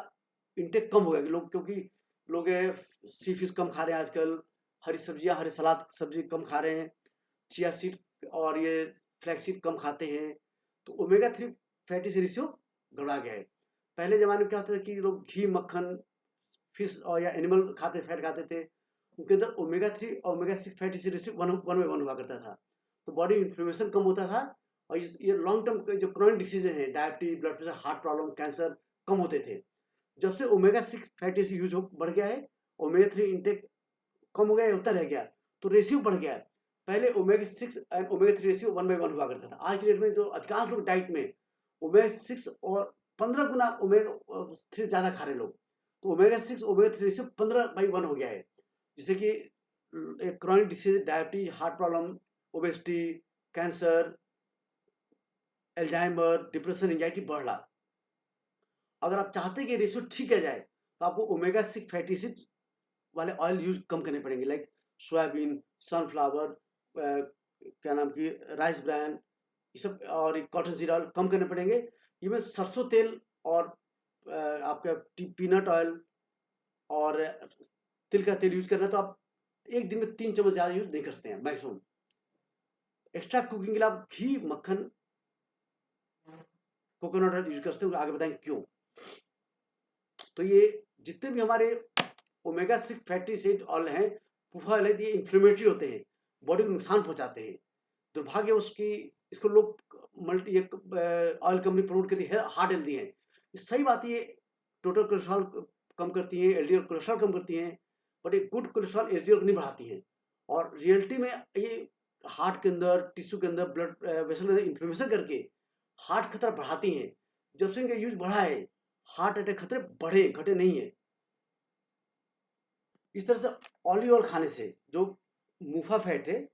इंटेक कम हो गया लोग, क्योंकि लोग सी फिश कम खा रहे हैं आजकल, हरी सब्जियां, हरे सलाद सब्जी कम खा रहे हैं, चिया सीड और ये फ्लैक्स सीड कम खाते हैं। तो ओमेगा 3 फैटी एसिड रेशियो गड़बड़ा गया है। पहले ज़माने में क्या होता था कि लोग घी, मक्खन, फिश और या एनिमल खाते, फैट खाते थे, उनके अंदर ओमेगा 3 और ओमेगा 6 फैटी एसिड रेशियो 1:1 हुआ करता था। तो बॉडी इन्फ्लेमेशन कम होता था और ये लॉन्ग टर्म जो क्रोनिक डिसीजेज हैं, diabetes, blood pressure, heart problem, cancer, कम होते थे। जब से ओमेगा 6 फैटी एसिड यूज बढ़ गया है, ओमेगा 3 इंटेक कम हो गया, होता रह गया, तो रेशियो बढ़ गया है। पहले ओमेगा 6 एंड ओमेगा 3 रेशियो 1:1 हुआ करता था। आज की डेट में जो अधिकांश लोग डाइट में ओमेगा 6 और 15 गुना ओमेगा 3 ज़्यादा खा रहे लोग, तो ओमेगा 6 ओमेगा 3 रेशियो 15:1 हो गया है, जिससे कि chronic disease, diabetes, heart problem, obesity, cancer, Alzheimer, depression, anxiety बढ़ रहा। अगर आप चाहते हैं कि रेशियो ठीक है जाए, तो आपको ओमेगा 6 फैटी एसिड वाले ऑयल यूज कम करने पड़ेंगे, लाइक सोयाबीन, सनफ्लावर, क्या नाम की राइस ब्रान, ये सब, और कॉटन सीड ऑयल कम करने पड़ेंगे। इवन सरसों तेल और आपका पीनट ऑयल और तिल का तेल यूज करना, तो आप एक दिन में 3 चम्मच ज़्यादा यूज नहीं कर सकते हैं मैक्सिमम। एक्स्ट्रा कुकिंग के लिए आप घी, मक्खन, कोकोनट ऑयल यूज कर सकते हैं, आगे बताएंगे क्यों। तो ये जितने भी हमारे ओमेगा 6 फैटी एसिड ऑयल हैं, फूफा ऑयल है, ये इन्फ्लेमेटरी होते हैं, बॉडी को नुकसान पहुंचाते हैं। दुर्भाग्य उसकी, इसको लोग मल्टी ऑयल कंपनी प्रमोट करती है, हार्ट हेल्दी है, सही बात। ये टोटल कोलेस्ट्रॉल कम करती हैं, एलडीएल कोलेस्ट्रॉल कम करती हैं, बट एक गुड कोलेस्ट्रॉल एलडीएल को नहीं बढ़ाती हैं। और रियलिटी में ये हार्ट के अंदर, टिश्यू के अंदर, ब्लड वेसल के अंदर इन्फ्लेमेशन करके हार्ट खतरा बढ़ाती हैं। जब से इनका यूज बढ़ा है, हार्ट अटैक खतरे बढ़े, घटे नहीं है। इस तरह से ऑलिव ऑयल खाने से, जो मुफा फैट है,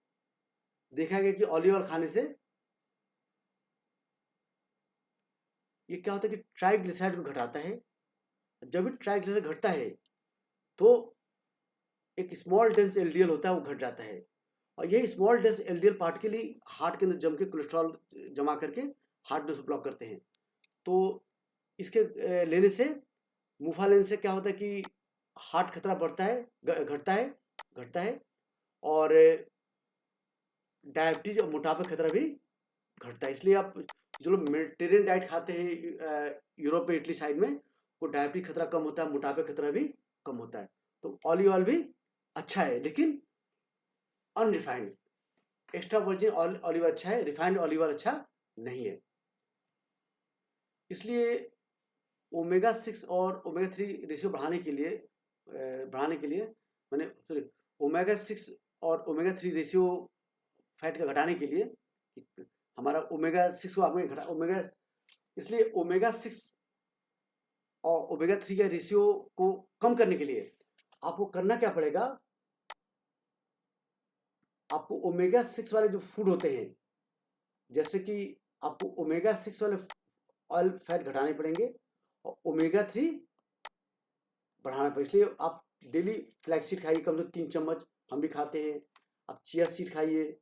देखा गया कि ऑलिव ऑयल खाने से ये क्या होता है कि ट्राइग्लिसराइड को घटाता है। जब भी ट्राइग्लिसराइड घटता है तो एक स्मॉल डेंस एलडीएल होता है, वो घट जाता है, और यही स्मॉल डेंस एलडीएल पार्टिकली हार्ट के अंदर जम के कोलेस्ट्रॉल जमा करके हार्ट में से ब्लॉक करते हैं। तो इसके लेने से, मुफा लेने से क्या होता है कि हार्ट खतरा बढ़ता है, घटता है, और डायबिटीज और मोटापा खतरा भी घटता है। इसलिए आप जो लोग मेडिटेरियन डाइट खाते हैं यूरोप में, इटली साइड में, वो डायबिटीज खतरा कम होता है, मोटापे खतरा भी कम होता है। तो ऑलिव ऑयल भी अच्छा है, लेकिन अनरिफाइंड। एक्स्ट्रा वर्जिन ऑलिव अच्छा है, रिफाइंड ऑलिव ऑयल अच्छा नहीं है। इसलिए ओमेगा 6 और ओमेगा 3 रेशियो बढ़ाने के लिए मैंने, सॉरी, ओमेगा 6 और ओमेगा 3 रेशियो फैट का घटाने के लिए, हमारा ओमेगा 6 को आपने घटा, ओमेगा, इसलिए ओमेगा 6 और ओमेगा 3 के रेशियो को कम करने के लिए आपको करना क्या पड़ेगा, आपको ओमेगा 6 वाले जो फूड होते हैं, जैसे कि आपको ओमेगा 6 वाले ऑयल फैट घटाने पड़ेंगे और ओमेगा 3 बढ़ाना पड़ेगा। इसलिए आप डेली फ्लैक्स सीड खाइए, कम से कम 3 चम्मच, हम भी खाते हैं। आप चिया सीड खाइए,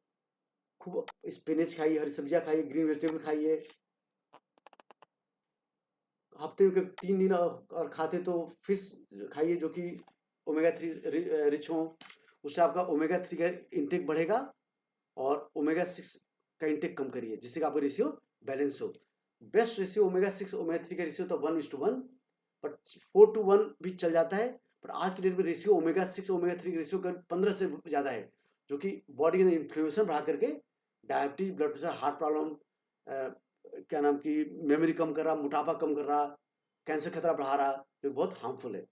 खूब स्पिनच खाइए, हरी सब्जियां खाइए, ग्रीन वेजिटेबल खाइए। हफ्ते में 3 दिन और खाते तो फिश खाइए जो कि ओमेगा 3 रिच हो, उससे आपका ओमेगा 3 का इंटेक बढ़ेगा, और ओमेगा 6 का इंटेक कम करिए, जिससे कि आपका रेशियो बैलेंस हो। बेस्ट रेशियो ओमेगा 6 ओमेगा 3 का रेशियो तो 1:1, बट 4:1 भी चल जाता है। पर आज की डेट में रेशियो ओमेगा 6 ओमेगा 3 का रेशियो करीब 15 से ज़्यादा है, जो कि बॉडी के अंदर इन्फ्लेमेशन बढ़ा करके diabetes, blood pressure, heart problem, क्या नाम की मेमोरी कम कर रहा, मोटापा कम कर रहा, कैंसर खतरा बढ़ा रहा, जो बहुत हार्मफुल है।